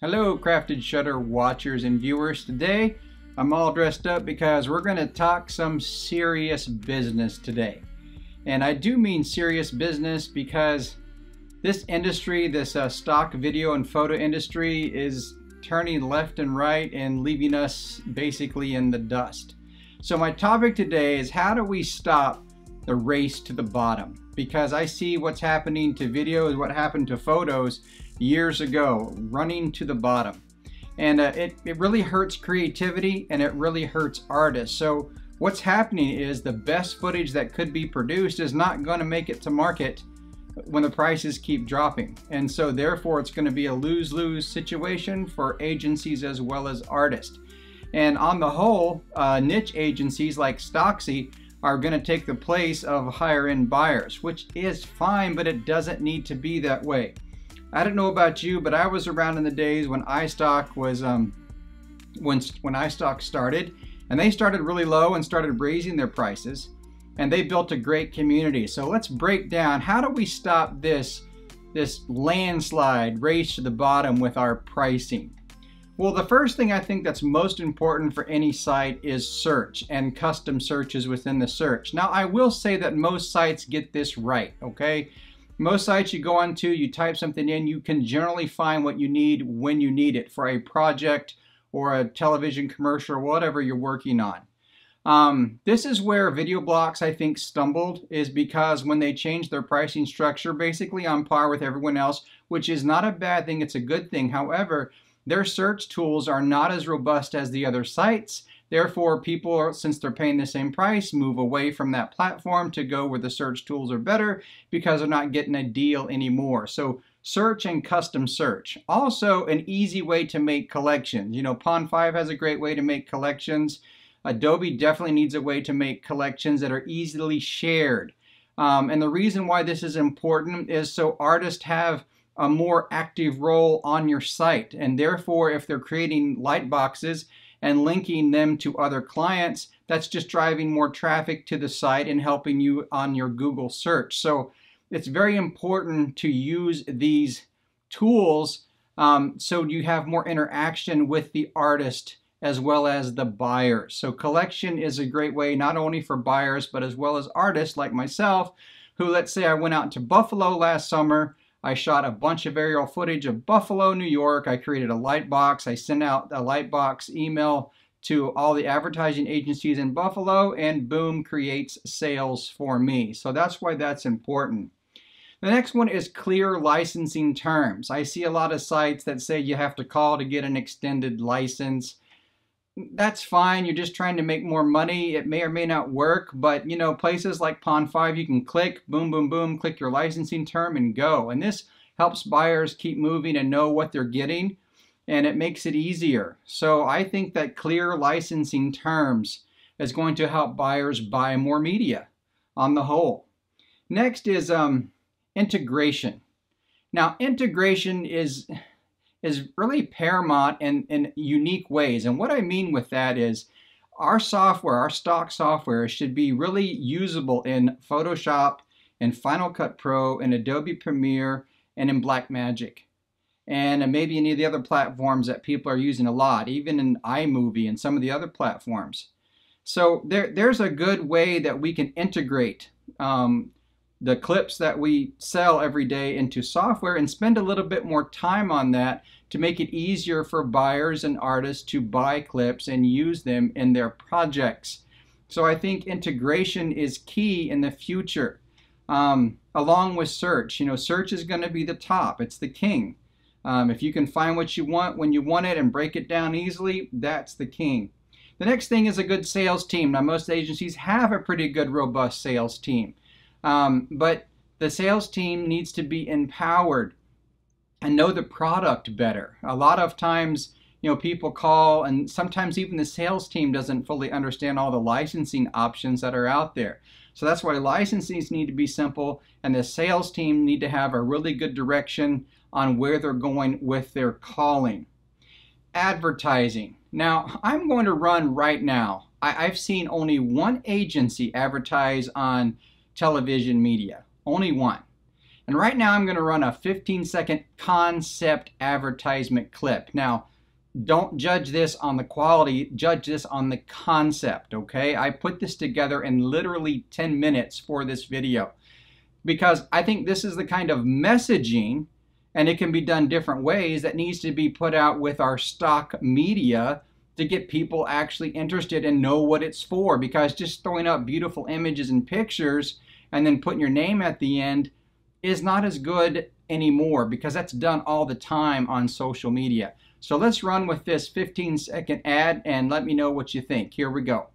Hello, Crafted Shutter watchers and viewers. Today, I'm all dressed up because we're going to talk some serious business today. And I do mean serious business because this industry, this stock video and photo industry, is turning left and right and leaving us basically in the dust. So my topic today is how do we stop the race to the bottom? Because I see what's happening to video is what happened to photos years ago, running to the bottom. And it really hurts creativity and it really hurts artists. So what's happening is the best footage that could be produced is not going to make it to market when the prices keep dropping. And so therefore it's going to be a lose-lose situation for agencies as well as artists. And on the whole, niche agencies like Stocksy are going to take the place of higher end buyers, which is fine, but it doesn't need to be that way. I don't know about you, but I was around in the days when iStock was when iStock started, and they started really low and started raising their prices, and they built a great community. So let's break down how do we stop this landslide race to the bottom with our pricing. Well, the first thing I think that's most important for any site is search and custom searches within the search. Now, I will say that most sites get this right, okay? Most sites you go onto, you type something in, you can generally find what you need when you need it for a project or a television commercial or whatever you're working on. This is where VideoBlocks, I think, stumbled, is because when they changed their pricing structure, basically on par with everyone else, which is not a bad thing, it's a good thing. However, their search tools are not as robust as the other sites. Therefore, people, since they're paying the same price, move away from that platform to go where the search tools are better because they're not getting a deal anymore. So search and custom search. Also, an easy way to make collections. You know, Pond5 has a great way to make collections. Adobe definitely needs a way to make collections that are easily shared. And the reason why this is important is so artists have a more active role on your site. And therefore, if they're creating light boxes and linking them to other clients, that's just driving more traffic to the site and helping you on your Google search. So it's very important to use these tools so you have more interaction with the artist as well as the buyers. So collection is a great way not only for buyers but as well as artists like myself who, let's say I went out to Buffalo last summer. I shot a bunch of aerial footage of Buffalo, New York. I created a Lightbox. I sent out a Lightbox email to all the advertising agencies in Buffalo, and boom, creates sales for me. So that's why that's important. The next one is clear licensing terms. I see a lot of sites that say you have to call to get an extended license. That's fine. You're just trying to make more money. It may or may not work, but you know, places like Pond5, you can click, boom, boom, boom, click your licensing term and go. And this helps buyers keep moving and know what they're getting, and it makes it easier. So I think that clear licensing terms is going to help buyers buy more media on the whole. Next is integration. Now, integration is really paramount in unique ways. And what I mean with that is our software, our stock software, should be really usable in Photoshop, in Final Cut Pro, in Adobe Premiere, and in Blackmagic. And maybe any of the other platforms that people are using a lot, even in iMovie and some of the other platforms. So there's a good way that we can integrate the clips that we sell every day into software and spend a little bit more time on that to make it easier for buyers and artists to buy clips and use them in their projects. So I think integration is key in the future. Along with search, you know, search is going to be the top. It's the king. If you can find what you want when you want it and break it down easily, that's the king. The next thing is a good sales team. Now, most agencies have a pretty good, robust sales team. But the sales team needs to be empowered and know the product better. A lot of times, you know, people call, and sometimes even the sales team doesn't fully understand all the licensing options that are out there. So that's why licensing need to be simple, and the sales team need to have a really good direction on where they're going with their calling. Advertising. Now, I'm going to run right now. I've seen only one agency advertise on television media, only one. And right now I'm going to run a 15-second concept advertisement clip. Now, don't judge this on the quality, judge this on the concept, okay? I put this together in literally 10 minutes for this video because I think this is the kind of messaging, and it can be done different ways, that needs to be put out with our stock media to get people actually interested and know what it's for. Because just throwing up beautiful images and pictures and then putting your name at the end is not as good anymore, because that's done all the time on social media. So let's run with this 15-second ad and let me know what you think. Here we go.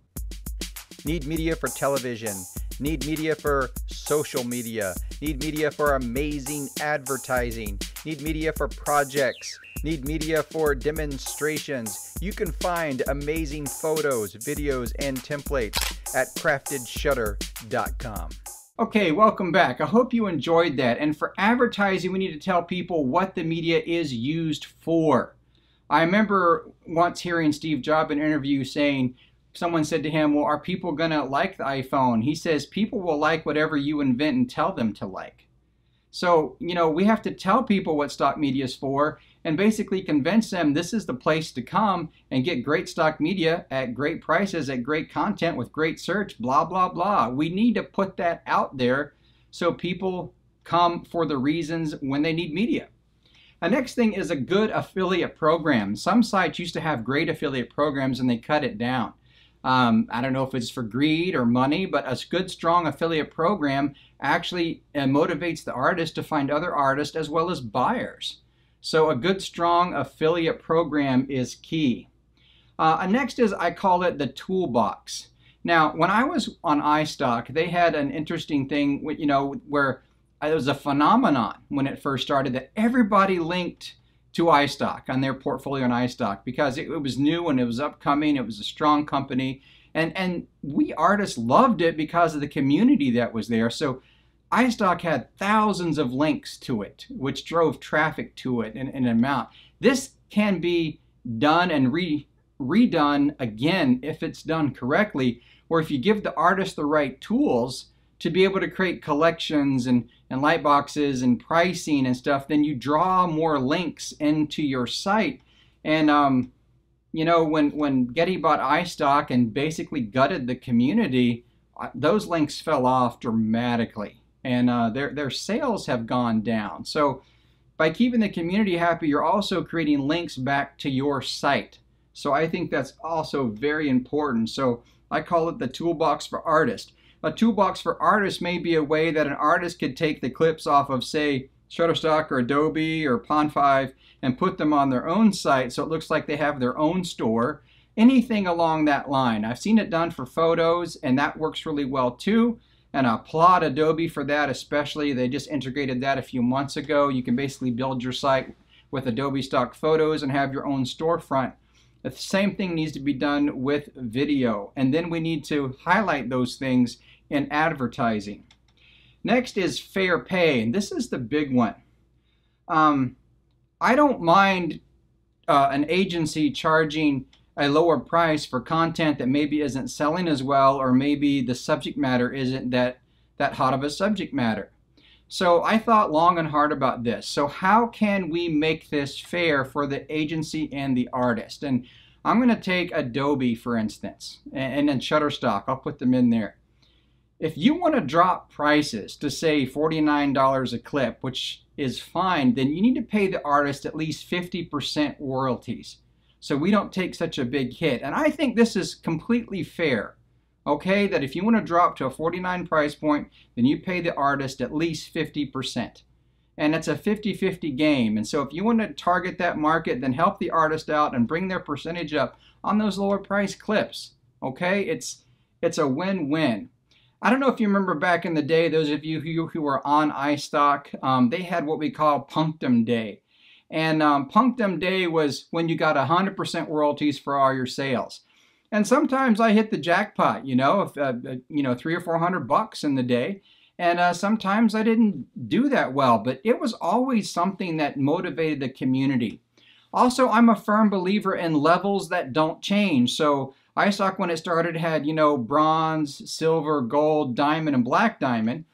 Need media for television. Need media for social media. Need media for amazing advertising. Need media for projects. Need media for demonstrations. You can find amazing photos, videos, and templates at craftedshutter.com. Okay, welcome back. I hope you enjoyed that. And for advertising, we need to tell people what the media is used for. I remember once hearing Steve Jobs in an interview saying, someone said to him, well, are people going to like the iPhone? He says, people will like whatever you invent and tell them to like. So, you know, we have to tell people what stock media is for and basically convince them this is the place to come and get great stock media at great prices, at great content with great search, blah, blah, blah. We need to put that out there so people come for the reasons when they need media. The next thing is a good affiliate program. Some sites used to have great affiliate programs and they cut it down. I don't know if it's for greed or money, but a good, strong affiliate program actually motivates the artist to find other artists as well as buyers. So a good, strong affiliate program is key. Next is, I call it the toolbox. Now, when I was on iStock, they had an interesting thing, you know, where it was a phenomenon when it first started that everybody linked to iStock on their portfolio on iStock because it was new and it was upcoming. It was a strong company, and we artists loved it because of the community that was there. So iStock had thousands of links to it, which drove traffic to it in an amount. This can be done and redone again if it's done correctly, or if you give the artist the right tools to be able to create collections and light boxes and pricing and stuff, then you draw more links into your site. And you know, when Getty bought iStock and basically gutted the community, those links fell off dramatically, and their sales have gone down. So by keeping the community happy, you're also creating links back to your site. So I think that's also very important. So I call it the toolbox for artists. A toolbox for artists may be a way that an artist could take the clips off of, say, Shutterstock or Adobe or Pond5 and put them on their own site so it looks like they have their own store. Anything along that line. I've seen it done for photos, and that works really well too. And I applaud Adobe for that, especially. They just integrated that a few months ago. You can basically build your site with Adobe stock photos and have your own storefront. The same thing needs to be done with video, and then we need to highlight those things in advertising. Next is fair pay, and this is the big one. I don't mind an agency charging a lower price for content that maybe isn't selling as well, or maybe the subject matter isn't that hot of a subject matter. So I thought long and hard about this. So how can we make this fair for the agency and the artist? And I'm going to take Adobe, for instance, and then Shutterstock. I'll put them in there. If you want to drop prices to, say, $49 a clip, which is fine, then you need to pay the artist at least 50% royalties, so we don't take such a big hit. And I think this is completely fair. Okay, that if you want to drop to a $49 price point, then you pay the artist at least 50%. And it's a 50-50 game. And so if you want to target that market, then help the artist out and bring their percentage up on those lower price clips. Okay, it's a win-win. I don't know if you remember back in the day, those of you who were on iStock, they had what we call Punctum Day. And Punctum Day was when you got 100% royalties for all your sales. And sometimes I hit the jackpot, you know, if, $300 or $400 in the day. And sometimes I didn't do that well, but it was always something that motivated the community. Also, I'm a firm believer in levels that don't change. So iStock, when it started, had, bronze, silver, gold, diamond, and black diamond.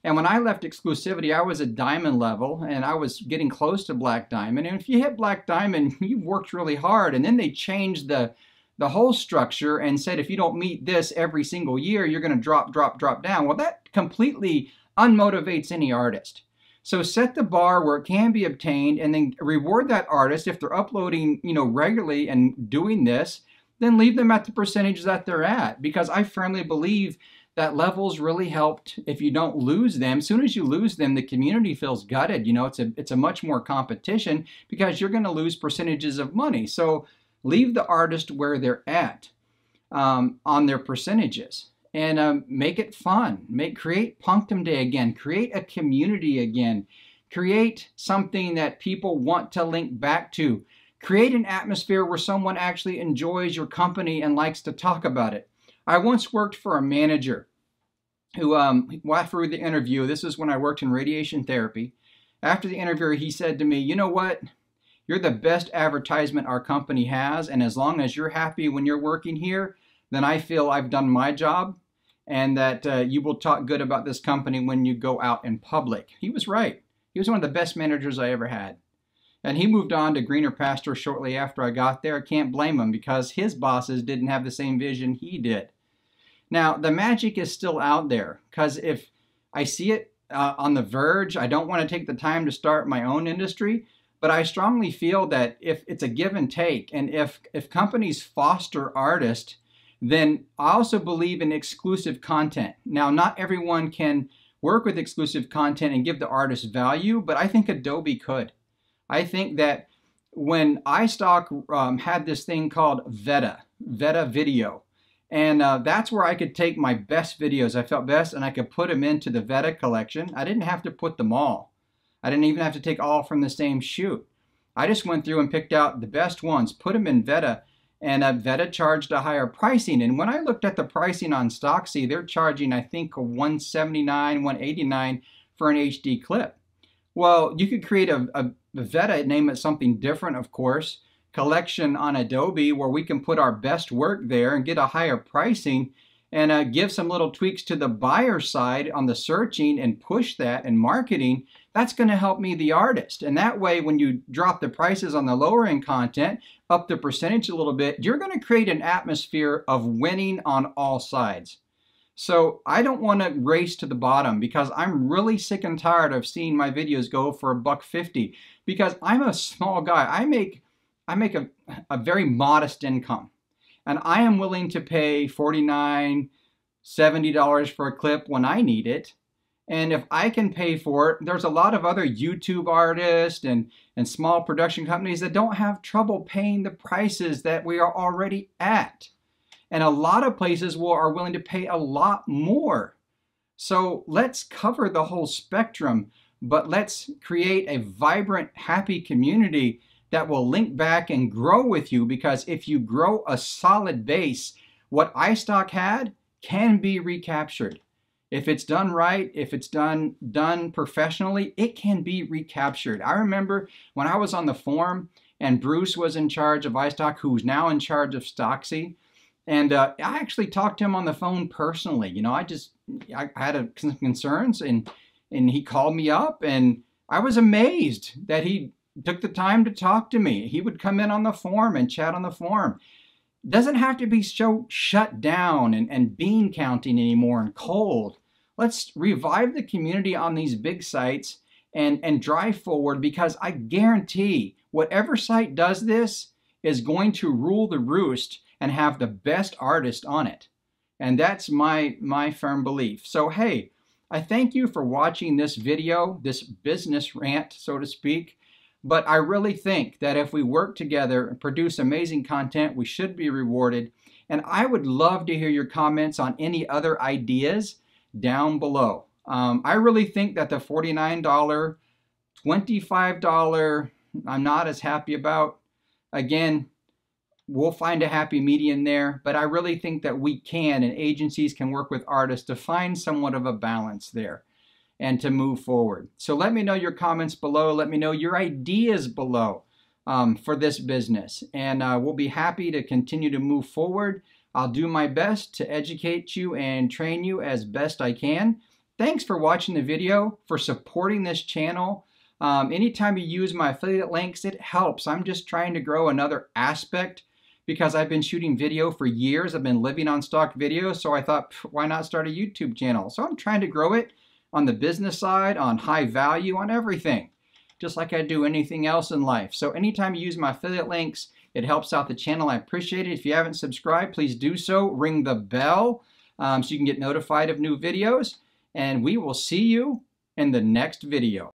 And when I left exclusivity, I was at diamond level and I was getting close to black diamond. And if you hit black diamond, you've worked really hard. And then they changed the whole structure and said, if you don't meet this every single year, you're going to drop down. Well, that completely unmotivates any artist. So set the bar where it can be obtained and then reward that artist if they're uploading, regularly and doing this, then leave them at the percentage that they're at, because I firmly believe that levels really helped if you don't lose them. As soon as you lose them, the community feels gutted. It's a much more competition because you're going to lose percentages of money. So leave the artist where they're at on their percentages. And make it fun. Create Punctum Day again. Create a community again. Create something that people want to link back to. Create an atmosphere where someone actually enjoys your company and likes to talk about it. I once worked for a manager who, after the interview, this is when I worked in radiation therapy. After the interview, he said to me, "You know what? You're the best advertisement our company has, and as long as you're happy when you're working here, then I feel I've done my job, and that you will talk good about this company when you go out in public." He was right. He was one of the best managers I ever had. And he moved on to greener pastures shortly after I got there. I can't blame him because his bosses didn't have the same vision he did. Now, the magic is still out there, because if I see it on the verge, I don't want to take the time to start my own industry, but I strongly feel that if it's a give and take, and if companies foster artists, then I also believe in exclusive content. Now, not everyone can work with exclusive content and give the artist value, but I think Adobe could. I think that when iStock had this thing called Veta Video, and that's where I could take my best videos I felt best, and I could put them into the Veta collection. I didn't have to put them all. I didn't even have to take all from the same shoot. I just went through and picked out the best ones, put them in Veta, and Veta charged a higher pricing. And when I looked at the pricing on Stocksy, they're charging, I think, $179, $189 for an HD clip. Well, you could create a Veta, name it something different, of course, collection on Adobe where we can put our best work there and get a higher pricing, and give some little tweaks to the buyer side on the searching and push that and marketing. That's going to help me, the artist. And that way, when you drop the prices on the lower end content, up the percentage a little bit, you're going to create an atmosphere of winning on all sides. So I don't want to race to the bottom, because I'm really sick and tired of seeing my videos go for $1.50, because I'm a small guy. I make a very modest income, and I am willing to pay $49, $70 for a clip when I need it. And if I can pay for it, there's a lot of other YouTube artists and small production companies that don't have trouble paying the prices that we are already at. And a lot of places are willing to pay a lot more. So let's cover the whole spectrum, but let's create a vibrant, happy community that will link back and grow with you, because if you grow a solid base, what iStock had can be recaptured. If it's done right, if it's done professionally, it can be recaptured. I remember when I was on the forum and Bruce was in charge of iStock, who's now in charge of Stocksy, and I actually talked to him on the phone personally. I had some concerns, and he called me up, and I was amazed that he took the time to talk to me. He would come in on the forum and chat on the forum. Doesn't have to be so shut down and bean counting anymore and cold. Let's revive the community on these big sites and drive forward, because I guarantee whatever site does this is going to rule the roost and have the best artist on it. And that's my firm belief. So hey, I thank you for watching this video, this business rant, so to speak. But I really think that if we work together and produce amazing content, we should be rewarded. And I would love to hear your comments on any other ideas down below. I really think that the $49, $25, I'm not as happy about. Again, we'll find a happy median there, but I really think that we can, and agencies can work with artists to find somewhat of a balance there and to move forward. So let me know your comments below. Let me know your ideas below for this business. And we'll be happy to continue to move forward. I'll do my best to educate you and train you as best I can. thanks for watching the video, for supporting this channel. Anytime you use my affiliate links, it helps. I'm just trying to grow another aspect because I've been shooting video for years. I've been living on stock videos, so I thought, why not start a YouTube channel? So I'm trying to grow it on the business side, on high value, on everything, just like I do anything else in life. So anytime you use my affiliate links, it helps out the channel. I appreciate it. If you haven't subscribed, please do so. Ring the bell so you can get notified of new videos. And we will see you in the next video.